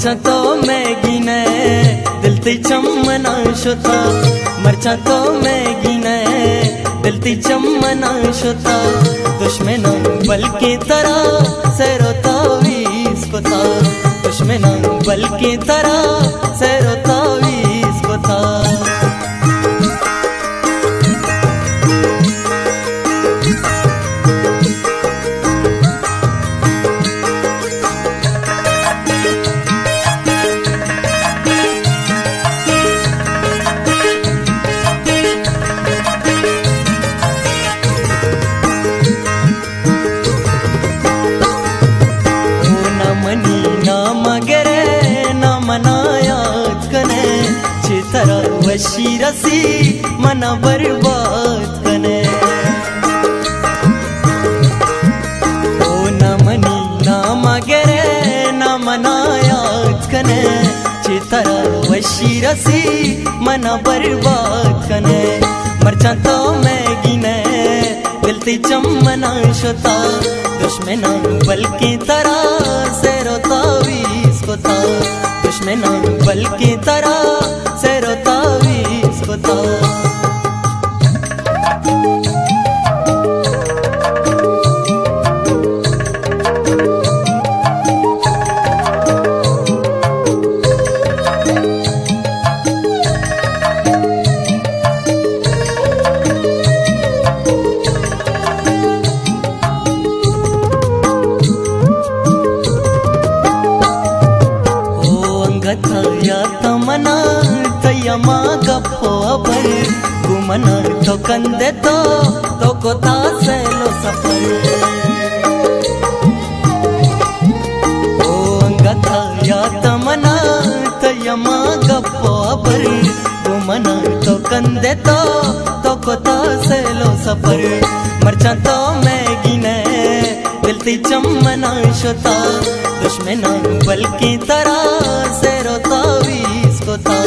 मरचा तो मैगी ने दिल ती चमना शुता, मरचा तो मैगी ने दिल ती चमना शुता, दुश्मन बल की तरह से रोता वीस को था, दुश्मन बल की तरह से रोता वीस को था। वशी रसी मना बर्बाद कने, ओ न मनी ना मगरे न मनायात कने, चितरा वशी रसी मना बर्बाद कने। मरचा तो मैगी ने दिल ती चमना शुता, दुश्मन बल की तरह से रोता वीस को था, दुश्मन बल की तरह से रोता वीस को था। या तमना तयमा गप्पो अबर गुमना तो कंदे तो कोता सेलो सफर, ओ अंगथा या तमना तयमा गप्पो अबर गुमना तो कंदे तो कोता सेलो सफर। मरचा तो मैगी ने दिल ती चमना शुता, दुश्मन बल की तरह से रोता वीस को था,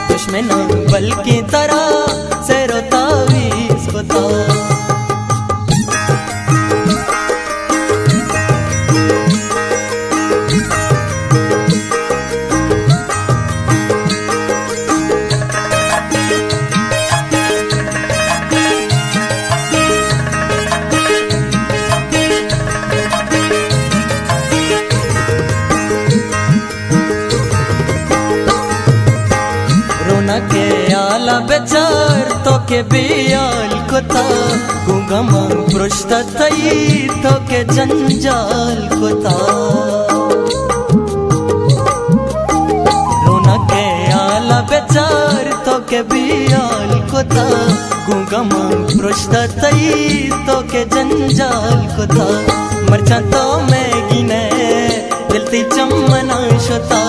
दुश्मन बल की तरह से रोता वीस को था। के आला बेचार तो के बियाल को था, गुंगमा पृष्ठ थई तो के जंजाल को था, रोना के आला बेचार तो के बियाल को था, गुंगमा पृष्ठ थई तो के जंजाल को था। मरचा तो मैगी ने दिल ती चमना शुता,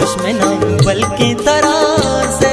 दुश्मन बल की तरह से